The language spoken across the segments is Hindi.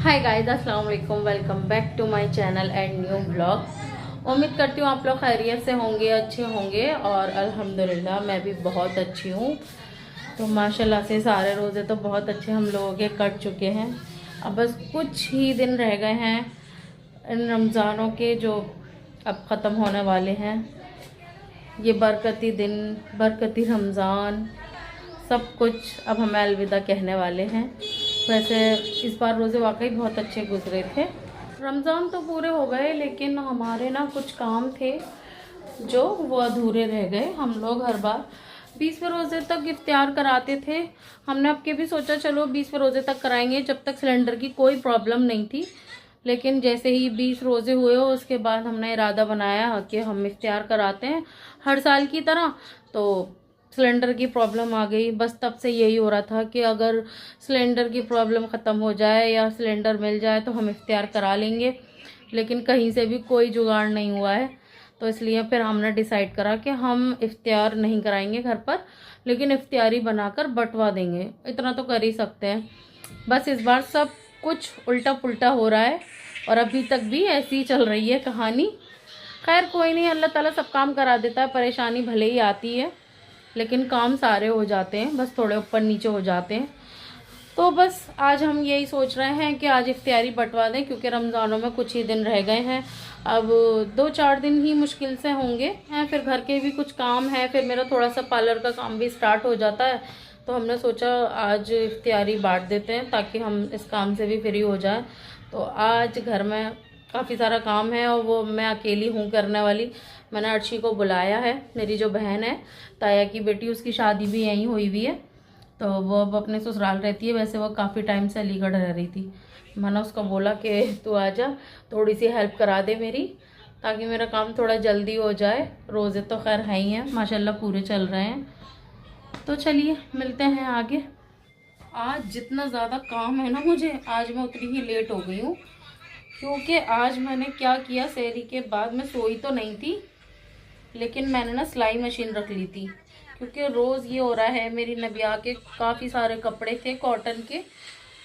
हाय गाइस, अस्सलाम वालेकुम। Welcome back to my channel and new blog. उम्मीद करती हूँ आप लोग खैरियत से होंगे, अच्छे होंगे। और अल्हम्दुलिल्लाह मैं भी बहुत अच्छी हूँ। तो माशाल्लाह से सारे रोज़े तो बहुत अच्छे हम लोगों के कट चुके हैं। अब बस कुछ ही दिन रह गए हैं इन रमज़ानों के, जो अब ख़त्म होने वाले हैं। ये बरकती दिन, बरकती रमज़ान, सब कुछ अब हमें अलविदा कहने वाले हैं। वैसे इस बार रोज़े वाकई बहुत अच्छे गुजरे थे। रमज़ान तो पूरे हो गए, लेकिन हमारे ना कुछ काम थे जो वो अधूरे रह गए। हम लोग हर बार 20वें रोज़े तक इफ्तियार कराते थे। हमने अब के भी सोचा चलो 20वें रोज़े तक कराएंगे, जब तक सिलेंडर की कोई प्रॉब्लम नहीं थी। लेकिन जैसे ही 20 रोज़े हुए हो, उसके बाद हमने इरादा बनाया कि हम इफ्तियार कराते हैं हर साल की तरह। तो सिलेंडर की प्रॉब्लम आ गई। बस तब से यही हो रहा था कि अगर सिलेंडर की प्रॉब्लम ख़त्म हो जाए या सिलेंडर मिल जाए तो हम इफ्तियार करा लेंगे, लेकिन कहीं से भी कोई जुगाड़ नहीं हुआ है। तो इसलिए फिर हमने डिसाइड करा कि हम इफ्तियार नहीं कराएंगे घर पर, लेकिन इफ्तियारी बनाकर बंटवा देंगे। इतना तो कर ही सकते हैं। बस इस बार सब कुछ उल्टा पुल्टा हो रहा है और अभी तक भी ऐसी ही चल रही है कहानी। खैर कोई नहीं, अल्लाह ताला सब काम करा देता है। परेशानी भले ही आती है, लेकिन काम सारे हो जाते हैं, बस थोड़े ऊपर नीचे हो जाते हैं। तो बस आज हम यही सोच रहे हैं कि आज इफ्तियारी बंटवा दें, क्योंकि रमज़ानों में कुछ ही दिन रह गए हैं। अब 2-4 दिन ही मुश्किल से होंगे हैं, फिर घर के भी कुछ काम है, फिर मेरा थोड़ा सा पार्लर का काम भी स्टार्ट हो जाता है। तो हमने सोचा आज इफ्तियारी बांट देते हैं ताकि हम इस काम से भी फ्री हो जाए। तो आज घर में काफ़ी सारा काम है और वो मैं अकेली हूँ करने वाली। मैंने अर्शी को बुलाया है, मेरी जो बहन है ताया की बेटी, उसकी शादी भी यहीं हुई हुई है। तो वो अब अपने ससुराल रहती है। वैसे वो काफ़ी टाइम से अलीगढ़ रह रही थी। मैंने उसको बोला कि तू आजा, थोड़ी सी हेल्प करा दे मेरी, ताकि मेरा काम थोड़ा जल्दी हो जाए। रोज़े तो खैर है ही हैं, माशाल्लाह पूरे चल रहे हैं। तो चलिए मिलते हैं आगे। आज जितना ज़्यादा काम है ना मुझे, आज मैं उतनी ही लेट हो गई हूँ। क्योंकि आज मैंने क्या किया, सहरी के बाद मैं सोई तो नहीं थी, लेकिन मैंने ना सिलाई मशीन रख ली थी। क्योंकि रोज़ ये हो रहा है, मेरी नबिया के काफ़ी सारे कपड़े थे कॉटन के,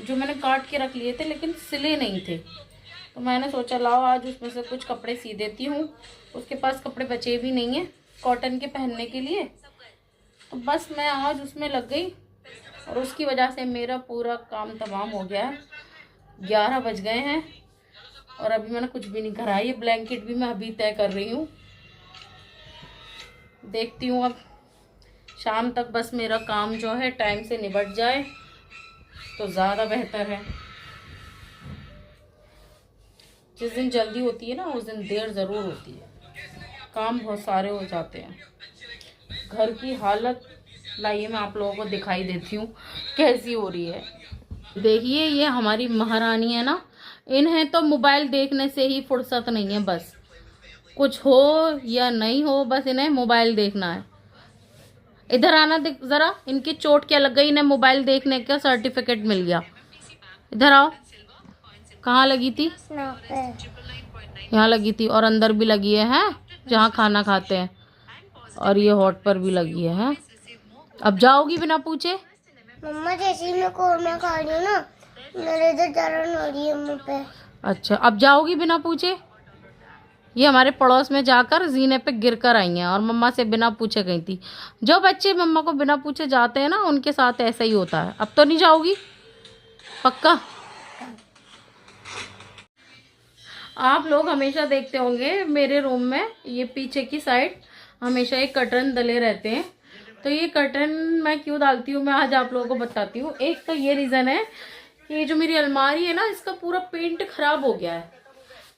जो मैंने काट के रख लिए थे लेकिन सिले नहीं थे। तो मैंने सोचा लाओ आज उसमें से कुछ कपड़े सी देती हूँ। उसके पास कपड़े बचे भी नहीं हैं कॉटन के पहनने के लिए। तो बस मैं आज उसमें लग गई और उसकी वजह से मेरा पूरा काम तमाम हो गया है। 11 बज गए हैं और अभी मैंने कुछ भी नहीं करा। ये ब्लैंकेट भी मैं अभी तय कर रही हूँ। देखती हूँ अब शाम तक बस मेरा काम जो है टाइम से निबट जाए तो ज़्यादा बेहतर है। जिस दिन जल्दी होती है ना, उस दिन देर ज़रूर होती है। काम बहुत सारे हो जाते हैं। घर की हालत लाइए मैं आप लोगों को दिखाई देती हूँ कैसी हो रही है। देखिए ये हमारी महारानी है ना, इन्हें तो मोबाइल देखने से ही फुर्सत नहीं है। बस कुछ हो या नहीं हो, बस इन्हें मोबाइल देखना है। इधर आना देख जरा, इनकी चोट क्या लग गई, इन्हें मोबाइल देखने का सर्टिफिकेट मिल गया। इधर आओ। कहाँ लगी थी? यहाँ लगी थी और अंदर भी लगी है जहाँ खाना खाते हैं, और ये होठ पर भी लगी है। अब जाओगी बिना पूछे? मम्मा जैसे मैं कोरमा खा रही हूँ ना, मेरे इधर दर्द हो रही है मुंह पे। अच्छा, अब जाओगी बिना पूछे? ये हमारे पड़ोस में जाकर जीने पे गिर कर आई हैं और मम्मा से बिना पूछे गई थी। जो बच्चे मम्मा को बिना पूछे जाते हैं ना, उनके साथ ऐसा ही होता है। अब तो नहीं जाओगी पक्का? आप लोग हमेशा देखते होंगे मेरे रूम में ये पीछे की साइड हमेशा एक कर्टन डले रहते हैं। तो ये कर्टन मैं क्यों डालती हूँ, मैं आज आप लोगों को बताती हूँ। एक तो ये रीज़न है कि ये जो मेरी अलमारी है ना, इसका पूरा पेंट खराब हो गया है।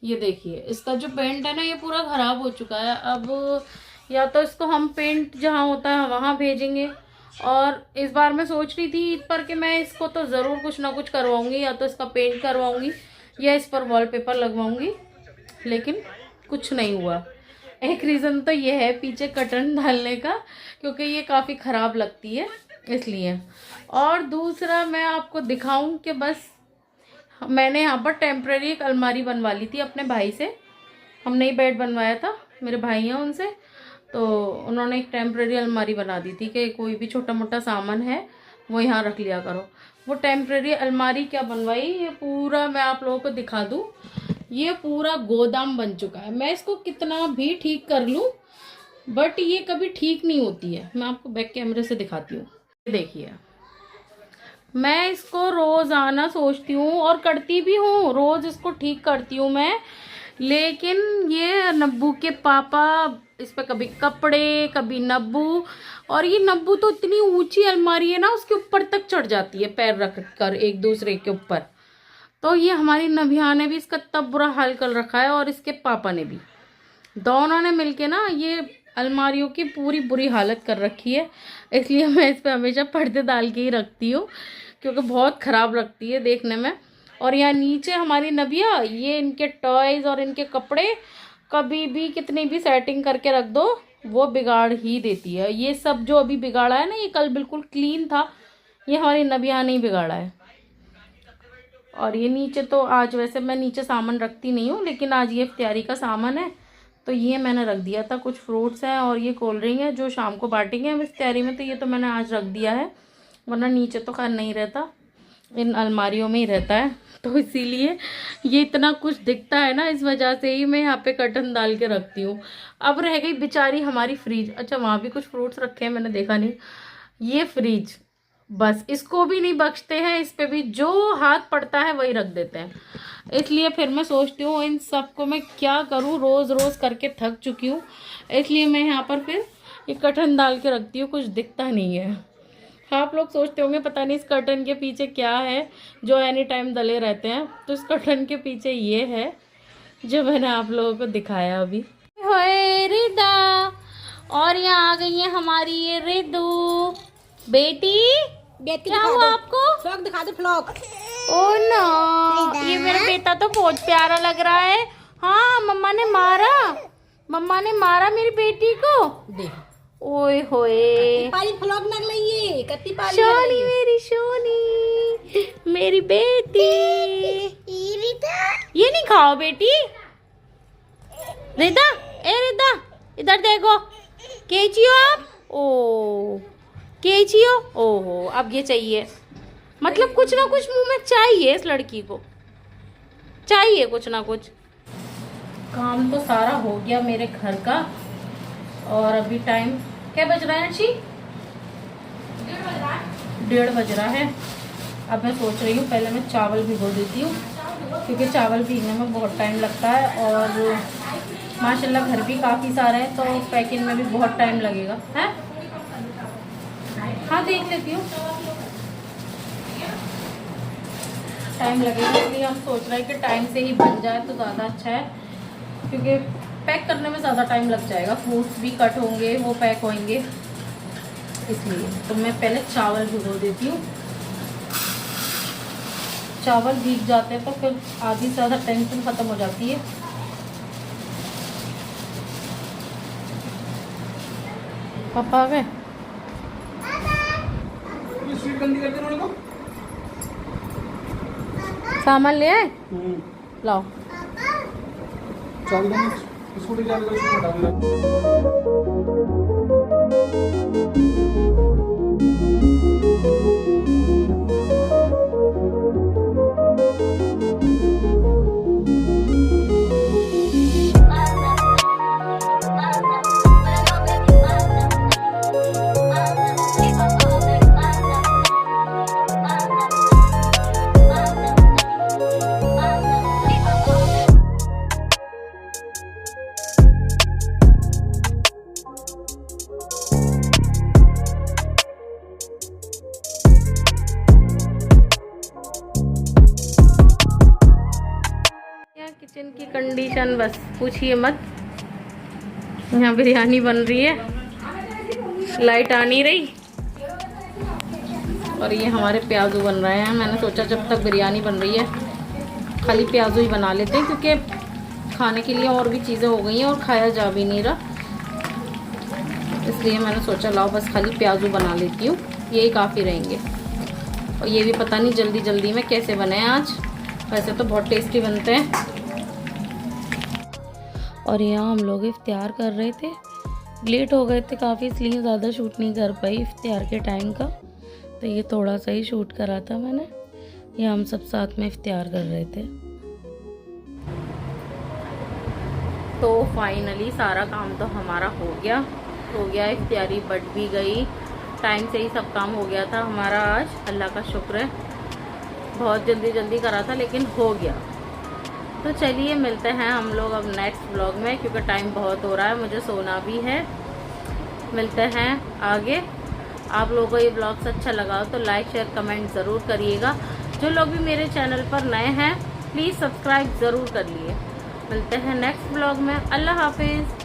ये देखिए इसका जो पेंट है ना, ये पूरा खराब हो चुका है। अब या तो इसको हम पेंट जहाँ होता है वहाँ भेजेंगे, और इस बार मैं सोच रही थी ईद पर कि मैं इसको तो ज़रूर कुछ ना कुछ करवाऊंगी, या तो इसका पेंट करवाऊंगी या इस पर वॉलपेपर लगवाऊंगी, लेकिन कुछ नहीं हुआ। एक रीज़न तो ये है पीछे कर्टन डालने का, क्योंकि ये काफ़ी ख़राब लगती है इसलिए। और दूसरा मैं आपको दिखाऊं कि बस मैंने यहाँ पर टेम्प्रेरी एक अलमारी बनवा ली थी अपने भाई से। हमने ही बेड बनवाया था, मेरे भाई हैं उनसे, तो उन्होंने एक टेम्प्रेरी अलमारी बना दी थी कि कोई भी छोटा मोटा सामान है वो यहाँ रख लिया करो। वो टेम्परेरी अलमारी क्या बनवाई, ये पूरा मैं आप लोगों को दिखा दूं, ये पूरा गोदाम बन चुका है। मैं इसको कितना भी ठीक कर लूं बट ये कभी ठीक नहीं होती है। मैं आपको बैक कैमरे से दिखाती हूँ। देखिए, मैं इसको रोज आना सोचती हूँ और करती भी हूँ, रोज इसको ठीक करती हूँ मैं, लेकिन ये नब्बू के पापा इस पे कभी कपड़े कभी नब्बू, और ये नब्बू तो इतनी ऊंची अलमारी है ना, उसके ऊपर तक चढ़ जाती है पैर रख कर एक दूसरे के ऊपर। तो ये हमारी नभिया ने भी इसका तब बुरा हाल कर रखा है और इसके पापा ने भी, दोनों ने मिलके ना ये अलमारियों की पूरी बुरी हालत कर रखी है। इसलिए मैं इस पर हमेशा पर्दे डाल के ही रखती हूँ क्योंकि बहुत ख़राब लगती है देखने में। और यहाँ नीचे हमारी नबिया, ये इनके टॉयज़ और इनके कपड़े कभी भी कितनी भी सेटिंग करके रख दो वो बिगाड़ ही देती है। ये सब जो अभी बिगाड़ा है ना, ये कल बिल्कुल क्लीन था, ये हमारी नबिया ने ही बिगाड़ा है। और ये नीचे तो आज वैसे मैं नीचे सामान रखती नहीं हूँ, लेकिन आज ये इफ्तियारी का सामान है तो ये मैंने रख दिया था। कुछ फ्रूट्स हैं और ये कोल्ड ड्रिंक है जो शाम को बांटेंगे हम इफ्तियारी में, तो ये तो मैंने आज रख दिया है, वरना नीचे तो खैर नहीं रहता, इन अलमारियों में ही रहता है। तो इसीलिए ये इतना कुछ दिखता है ना, इस वजह से ही मैं यहाँ पे कर्टन डाल के रखती हूँ। अब रह गई बेचारी हमारी फ्रिज। अच्छा, वहाँ भी कुछ फ्रूट्स रखे हैं, मैंने देखा नहीं। ये फ्रिज बस इसको भी नहीं बख्शते हैं, इस पे भी जो हाथ पड़ता है वही रख देते हैं। इसलिए फिर मैं सोचती हूँ इन सब को मैं क्या करूँ, रोज़ रोज़ करके थक चुकी हूँ, इसलिए मैं यहाँ पर फिर ये कर्टन डाल के रखती हूँ, कुछ दिखता नहीं है। आप लोग सोचते होंगे पता नहीं इस कर्टन के पीछे क्या है जो एनी टाइम डले रहते हैं, तो इस कर्टन के पीछे ये है जो मैंने आप लोगों को दिखाया अभी। होए रिदा, और यहाँ आ गई है हमारी ये रिदू बेटी। क्या हुआ आपको? फ्लॉग दिखा दो, फ्लॉग। ओ नो, ये मेरा बेटा तो बहुत प्यारा लग रहा है। हाँ, मम्मा ने मारा मेरी बेटी को। ओए होए, पाली फ्लॉग लग रही है, कत्ती पाली शोनी मेरी शोनी, मेरी बेटी। ये नहीं खाओ बेटी। रिदा, ए रिदा, इधर देखो, केची हो आप? ओ केची हो? ओहो, अब ये चाहिए, मतलब कुछ ना कुछ मुंह में चाहिए, इस लड़की को चाहिए कुछ ना कुछ। काम तो सारा हो गया मेरे घर का, और अभी टाइम क्या बज रहा है अच्छी? 1:30 बज रहा है। अब मैं सोच रही हूँ पहले मैं चावल भिगो देती हूँ, क्योंकि चावल भीगने में बहुत टाइम लगता है, और माशाल्लाह घर भी काफ़ी सारा है तो पैकिंग में भी बहुत टाइम लगेगा है। हाँ, देख लेती हूँ, टाइम लगेगा, इसलिए हम सोच रहे हैं कि टाइम से ही बन जाए तो ज़्यादा अच्छा है, क्योंकि पैक करने में ज़्यादा टाइम लग जाएगा, फ्रूट्स भी कट होंगे, वो पैक होंगे, इसलिए तो मैं पहले चावल भिगो देती हूँ। चावल भीग जाते हैं तो फिर आधी से ज़्यादा टेंशन ख़त्म हो जाती है। पापा आ गए? सामान ले आए? लाओ। किचन की कंडीशन बस पूछिए मत। यहाँ बिरयानी बन रही है, लाइट आ नहीं रही, और ये हमारे प्याजू बन रहे हैं। मैंने सोचा जब तक बिरयानी बन रही है खाली प्याजू ही बना लेते हैं, क्योंकि खाने के लिए और भी चीज़ें हो गई हैं और खाया जा भी नहीं रहा, इसलिए मैंने सोचा लाओ बस खाली प्याजू बना लेती हूँ, यही काफ़ी रहेंगे। और ये भी पता नहीं जल्दी जल्दी में कैसे बने हैं आज, वैसे तो बहुत टेस्टी बनते हैं। और यहाँ हम लोग इफ्तियार कर रहे थे, लेट हो गए थे काफ़ी, इसलिए ज़्यादा शूट नहीं कर पाई इफ्तियार के टाइम का। तो तो ये थोड़ा सा ही शूट करा था मैंने। ये हम सब साथ में इफ्तियार कर रहे थे। तो फाइनली सारा काम तो हमारा हो गया, इफ्तियारी बढ़ भी गई, टाइम से ही सब काम हो गया था हमारा आज, अल्लाह का शुक्र है। बहुत जल्दी करा था लेकिन हो गया। तो चलिए मिलते हैं हम लोग अब नेक्स्ट व्लॉग में, क्योंकि टाइम बहुत हो रहा है, मुझे सोना भी है। मिलते हैं आगे। आप लोगों को ये व्लॉग्स अच्छा लगा तो लाइक शेयर कमेंट ज़रूर करिएगा। जो लोग भी मेरे चैनल पर नए हैं प्लीज़ सब्सक्राइब ज़रूर करिए। मिलते हैं नेक्स्ट व्लॉग में। अल्लाह हाफिज़।